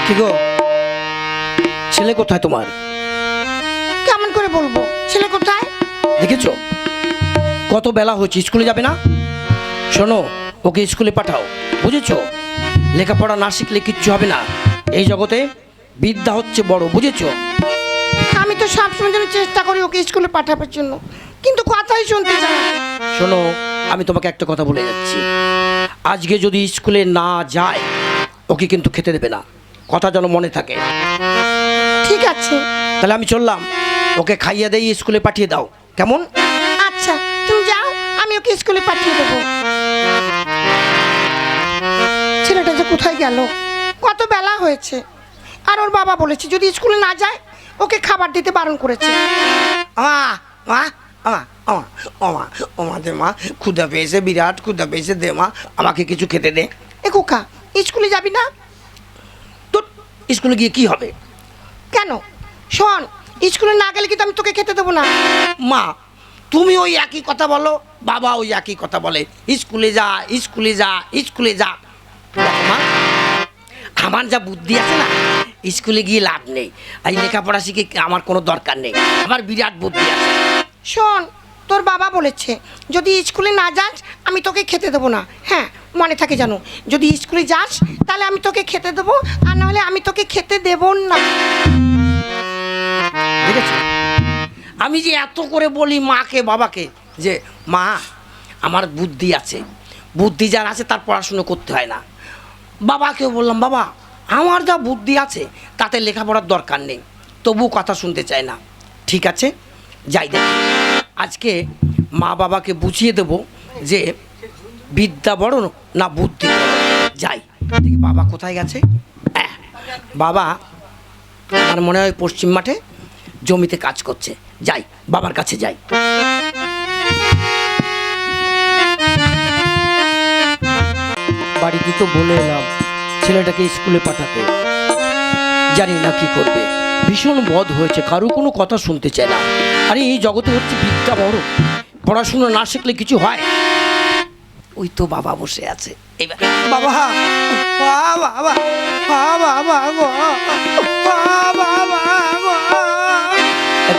কি গো, ছেলে কোথায় তোমার? কেমন করে বলবো ছেলে কোথায়? দেখেছো কত বেলা হচ্ছে, স্কুলে যাবে না? শোনো, ওকে স্কুলে পাঠাও, বুঝেছো? লেখাপড়া না শিখলে কিচ্ছু হবে না এই জগতে। বিদ্যা হচ্ছে বড়, বুঝেছো? আমি তো সবসময় যেন চেষ্টা করি ওকে স্কুলে পাঠাবার জন্য, কিন্তু কথাই শুনতে চায় না। শোনো, আমি তোমাকে একটা কথা বলে যাচ্ছি, আজকে যদি স্কুলে না যায় ওকে কিন্তু খেতে দেবে না, কথা যেন মনে থাকে। ঠিক আছে, তাহলে আমি চললাম, ওকে খাইয়ে দিয়ে স্কুলে পাঠিয়ে দাও, কেমন? আচ্ছা তুমি যাও, আমি ওকে স্কুলে পাঠিয়ে দেবো। ছেলেটা যে কোথায় গেল, কত বেলা হয়েছে, আর ওর বাবা বলেছে যদি স্কুলে না যায় ওকে খাবার দিতে বারণ করেছে। আমা মা আমা আমা আমা আমা দে মা, ক্ষুধা পেয়েছে, বিরাট ক্ষুধা পেয়েছে, দে মা আমাকে কিছু খেতে দে। এ খোকা, স্কুলে যাবি না? তো স্কুলে গিয়ে কি হবে? কেন? শোন, স্কুলে না গেলে কিন্তু আমি তোকে খেতে দেবো না। মা তুমি ওই একই কথা বলো, বাবা ওই একই কথা বলে, স্কুলে যা স্কুলে যা স্কুলে যা। দেখো মা, আমার যা বুদ্ধি আছে না, স্কুলে গিয়ে লাভ নেই, এই লেখাপড়া শিখে আমার কোনো দরকার নেই, আমার বিরাট বুদ্ধি আছে। শোন, তোর বাবা বলেছে যদি স্কুলে না যাস আমি তোকে খেতে দেবো না। হ্যাঁ, মনে থাকে জানো, যদি স্কুলে যাস তাহলে আমি তোকে খেতে দেবো, আর নাহলে আমি তোকে খেতে দেবো না। ঠিক আছে? আমি যে এত করে বলি মাকে বাবাকে যে মা আমার বুদ্ধি আছে, বুদ্ধি যার আছে তার পড়াশুনো করতে হয় না। বাবাকেও বললাম বাবা আমার যা বুদ্ধি আছে তাতে লেখাপড়ার দরকার নেই, তবু কথা শুনতে চায় না। ঠিক আছে, যাই দেখি আজকে মা বাবাকে বুঝিয়ে দেব যে বিদ্যা বড় না বুদ্ধি বড়। যাই দেখি বাবা কোথায় গেছে। বাবা আমার মনে হয় পশ্চিম মাঠে জমিতে কাজ করছে, যাই বাবার কাছে যাই। বাড়িতে তো বলে এলাম ছেলেটাকে স্কুলে পাঠাতে, জানি না কি করবে, ভীষণ বদ হয়েছে, কারো কোনো কথা শুনতে চায় না। আরে এই জগতে হচ্ছে বিদ্যা বড়, পড়াশুনো না শিখলে কিছু হয়? ওই তো বাবা বসে আছে, এবার বাবা বাবা বাবা বাবা।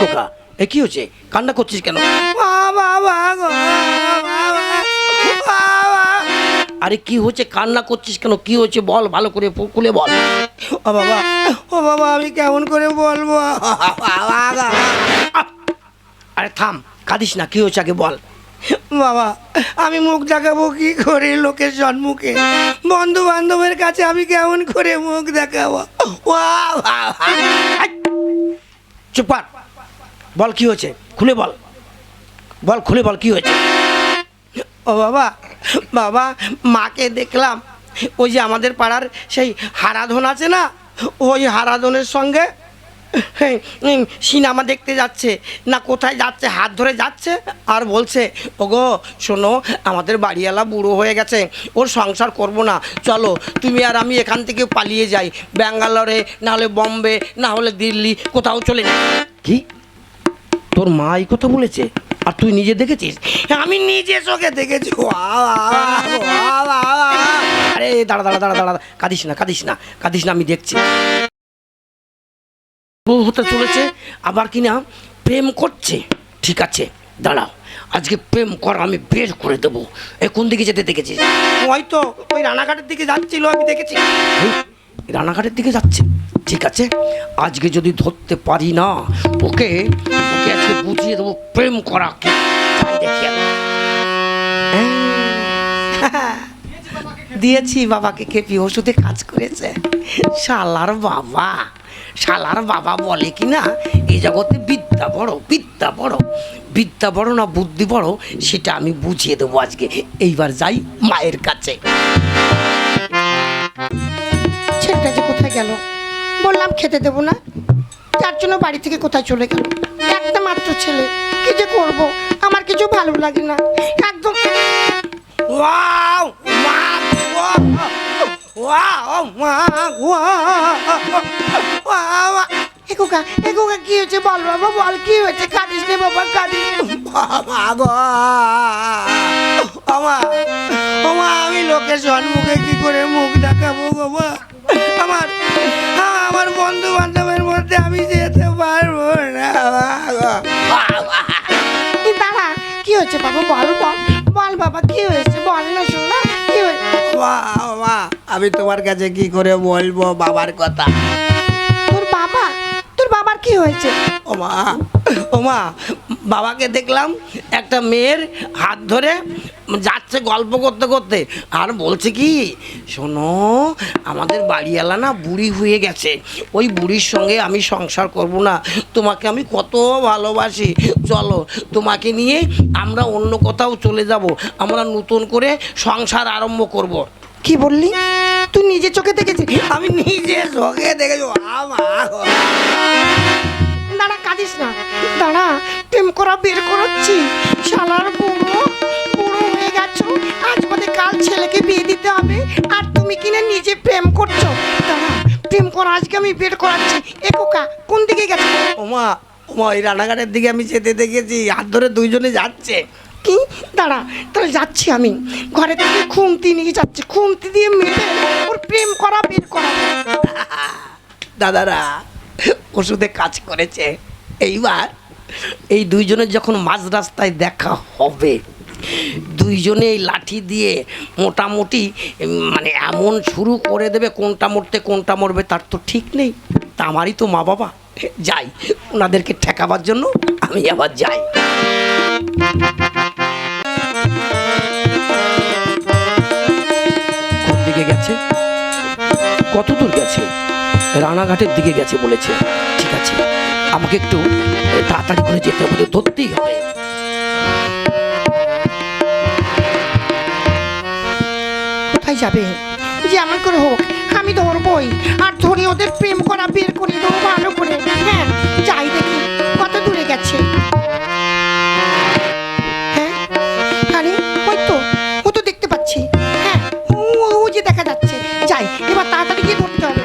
খোকা, এ কি হচ্ছে, কান্না করছিস কেন? আরে কি হচ্ছে, কান্না করছিস কেন, কি হচ্ছে বল, ভালো করে খুলে বল। ও বাবা, ও বাবা আমি কেমন করে বলবো? আরে থাম, কাঁদিস না, কি হচ্ছে আগে বল। বাবা আমি মুখ দেখাবো কি করে লোকের সম্মুখে, বন্ধু বান্ধবের কাছে আমি কেমন করে মুখ দেখাবো? চুপ কর, বল কি হয়েছে, খুলে বল, বল খুলে বল কি হয়েছে। ও বাবা, বাবা মাকে দেখলাম ওই যে আমাদের পাড়ার সেই হারাধন আছে না, ওই হারাধনের সঙ্গে সিনেমা দেখতে যাচ্ছে না কোথায় যাচ্ছে, হাত ধরে যাচ্ছে আর বলছে ওগো শোনো আমাদের বাড়িওয়ালা বুড়ো হয়ে গেছে, ওর সংসার করব না, চলো তুমি আর আমি এখান থেকে পালিয়ে যাই, ব্যাঙ্গালোরে না হলে বম্বে না হলে দিল্লি, কোথাও চলে যাই। কি তোর মা এই কথা বলেছে আর তুই নিজে দেখেছিস? আমি নিজে চোখে দেখেছি। আরে দাঁড়া দাঁড়া দাঁড়া দাঁড়া, কাঁদিস না কাঁদিস না কাঁদিস না, আমি দেখছি বউ হতে চলেছে, আবার কিনা প্রেম করছে। ঠিক আছে দাঁড়াও, আজকে প্রেম কর আমি বের করে দেবো। কোন দিকে যেতে দেখেছিস? হয়তো ওই রানাঘাটের দিকে যাচ্ছিল, আমি দেখেছি রানাঘাটের দিকে যাচ্ছে। ঠিক আছে, আজকে যদি ধরতে পারি না ওকে, ওকে আজকে বুঝিয়ে দেবো প্রেম করা কি। দেখি দিয়েছি বাবাকে খেপি, ওষুধে কাজ করেছে। শালার বাবা, শালার বাবা বলে কি না এই জগতে বিদ্যা বড়, বিদ্যা বড়, বিদ্যা বড় না বুদ্ধি বড় সেটা আমি বুঝিয়ে দেবো আজকে। এইবার যাই মায়ের কাছে। ছেলেটা যে কোথায় গেল, বললাম খেতে দেবো না, তার জন্য বাড়ি থেকে কোথায় চলে গেল। একটা মাত্র ছেলে, কি যে করবো, আমার কিছু ভালো লাগে না একদম। ওয়াও মা, ওয়াও মা, ওয়াও। এ খোকা কি হয়েছে বল বাবা, বল কি হয়েছে, কাঁদিস নে বাবা কাঁদিস। বাবা গো, আমি লোকের সম্মুখে কি করে মুখ দেখাবো গো মা? আমার বলবো? বল বল বল বাবা, কি হয়েছে বল না শোনা, কি হয়েছে? মা মা আমি তোমার কাছে কি করে বলবো বাবার কথা? তোর বাবা, তোর বাবার কি হয়েছে? ও মা, বাবাকে দেখলাম একটা মেয়ের হাত ধরে যাচ্ছে গল্প করতে করতে, আর বলছে কি, শোনো আমাদের বাড়িওয়ালা না বুড়ি হয়ে গেছে, ওই বুড়ির সঙ্গে আমি সংসার করব না, তোমাকে আমি কত ভালোবাসি, চলো তোমাকে নিয়ে আমরা অন্য কোথাও চলে যাব, আমরা নতুন করে সংসার আরম্ভ করব। কি বললি? তুই নিজে চোখে দেখেছিস? আমি নিজে চোখে দেখেছি। দাঁড়া, কাঁদিস না, দাঁড়া, প্রেম করা বের করাচ্ছি। শালার বুড়ো বুড়ো হয়ে গেছো, আজ বাদে কাল ছেলেকে বিয়ে দিতে হবে, আর তুমি কিনে নিজে প্রেম করছো। দাঁড়া, প্রেম করা আজকে আমি বের করাচ্ছি। এ খোকা, কোন দিকে গেছো? ওমা ওমা, ওই রানাঘাটের দিকে আমি যেতে দেখেছি, হাত ধরে দুইজনে যাচ্ছে। কি? দাঁড়া, তাহলে যাচ্ছি আমি, ঘরে থেকে খুন্তি নিয়ে যাচ্ছি, খুন্তি দিয়ে মেরে ওর প্রেম করা বের করা। দাদারা ওষুধে কাজ করেছে। এইবার এই দুইজনের যখন মাঝ রাস্তায় দেখা হবে, দুইজনে এই লাঠি দিয়ে মোটামুটি মানে এমন শুরু করে দেবে, কোনটা মরতে কোনটা মরবে তার তো ঠিক নেই। তা আমারই তো মা বাবা, যাই ওনাদেরকে ঠেকাবার জন্য আমি আবার যাই। কোন দিকে গেছে, কত দূর গেছে? রানাঘাটের দিকে গেছে বলেছে। ঠিক আছে, আমাকে একটু তাড়াতাড়ি করে যেতে হবে, ধরতেই হবে। কোথায় যাবে? যেমন করে হোক আমি ধরবই, আর ধরে ওদের প্রেম করা বের করে দেবো ভালো করে। হ্যাঁ, যাই দেখি কত দূরে গেছে। হ্যাঁ, আরে ওই তো, ও তো দেখতে পাচ্ছি। হ্যাঁ, ও যে দেখা যাচ্ছে। যাই, এবার তাড়াতাড়ি গিয়ে ধরতে হবে।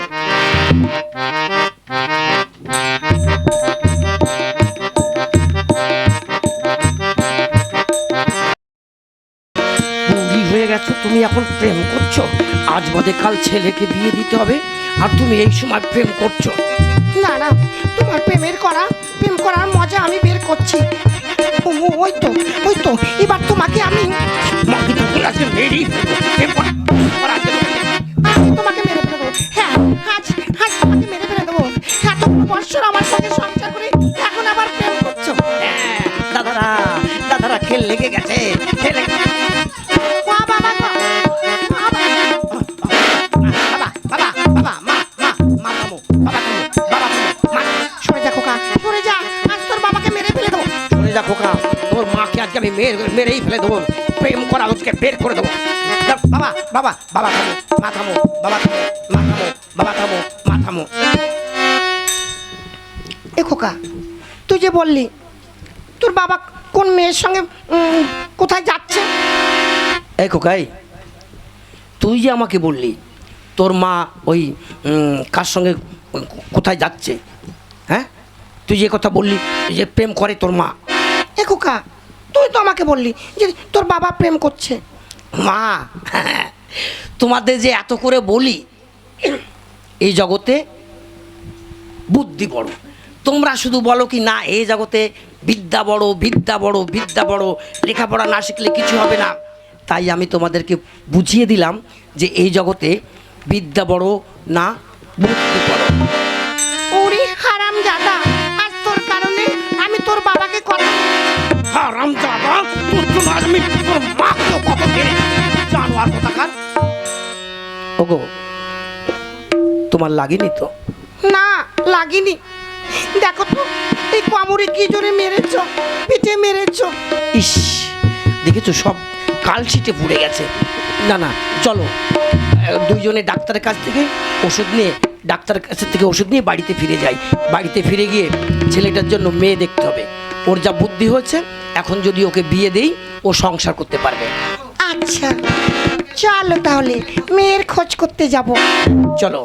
বুড়ি হয়ে গেছো তুমি, এখন প্রেম করছো, আজ বাদে কাল ছেলেকে বিয়ে দিতে হবে, আর তুমি এই সময় প্রেম করছো? না না, তোমার প্রেমের করা, প্রেম করার মজা আমি বের করছি। ওই তো, ওই তো, এবার তোমাকে আমি আজকে মেরেই ফেলবো, প্রেম করা আজকে আজকে তোমাকে মেরে ফেলে দেবো। হ্যাঁ, আজ আজ তোমাকে মেরে ফেলে দেবো। এত বছর আমার সঙ্গে সংসার করে এখন আবার প্রেম করছো। হ্যাঁ, দাদারা দাদারা খেল লেগে গেছে, খেল লেগে গেছে। বাবা বাবা বাবা বাবা বাবা, মা মা মা থামো, বাবা থামো, বাবা থামো, মা সরে যা খোকা, সরে যা, আজ তোর বাবাকে মেরে ফেলে দেবো। সরে যা খোকা, তোর মাকে আজকে আমি মেরেই ফেলে দেবো, প্রেম করা আজকে বের করে দেবো। বাবা বাবা বাবা থামো, মা থামো, বাবা থামো, মা থামো, বাবা থামো, মা থামো। এ খোকা, তুই যে বললি তোর বাবা কোন মেয়ের সঙ্গে কোথায় যাচ্ছে? এই খোকাই, তুই যে আমাকে বললি তোর মা ওই কার সঙ্গে কোথায় যাচ্ছে, হ্যাঁ তুই যে কথা বললি যে প্রেম করে তোর মা। এ খোকা, তুই তো আমাকে বললি যে তোর বাবা প্রেম করছে। মা, তোমাদের যে এত করে বলি এই জগতে বুদ্ধি বড়, তোমরা শুধু বলো কি না এই জগতে বিদ্যা বড়, বিদ্যা বড়, বিদ্যা বড়, লেখাপড়া না শিখলে কিছু হবে না। তাই আমি তোমাদেরকে বুঝিয়ে দিলাম যে এই জগতে বিদ্যা বড় না, বুদ্ধি বড়। ওরে হারামজাদা, আজ তোর কারণে আমি তোর বাবাকে কথা হারামজাদা, তোর জন্য আজ আমি তোর মাকেও কত মেরেছি, জানোয়ার কোথাকার। ওগো, তোমার লাগেনি তো? না, লাগেনি। দেখো তো এই কামড়ে কি জোরে মেরেছ, পিঠে মেরেছ। ইস, দেখেছো সব কালশিটে পুড়ে গেছে। না না, চলো দুইজনে ডাক্তারের কাছ থেকে ওষুধ নিয়ে, ডাক্তারের কাছ থেকে ওষুধ নিয়ে বাড়িতে ফিরে যাই। বাড়িতে ফিরে গিয়ে ছেলেটার জন্য মেয়ে দেখতে হবে। ওর যা বুদ্ধি হচ্ছে, এখন যদি ওকে বিয়ে দেই ও সংসার করতে পারবে। আচ্ছা, চলো তাহলে মেয়ের খোঁজ করতে যাব। চলো।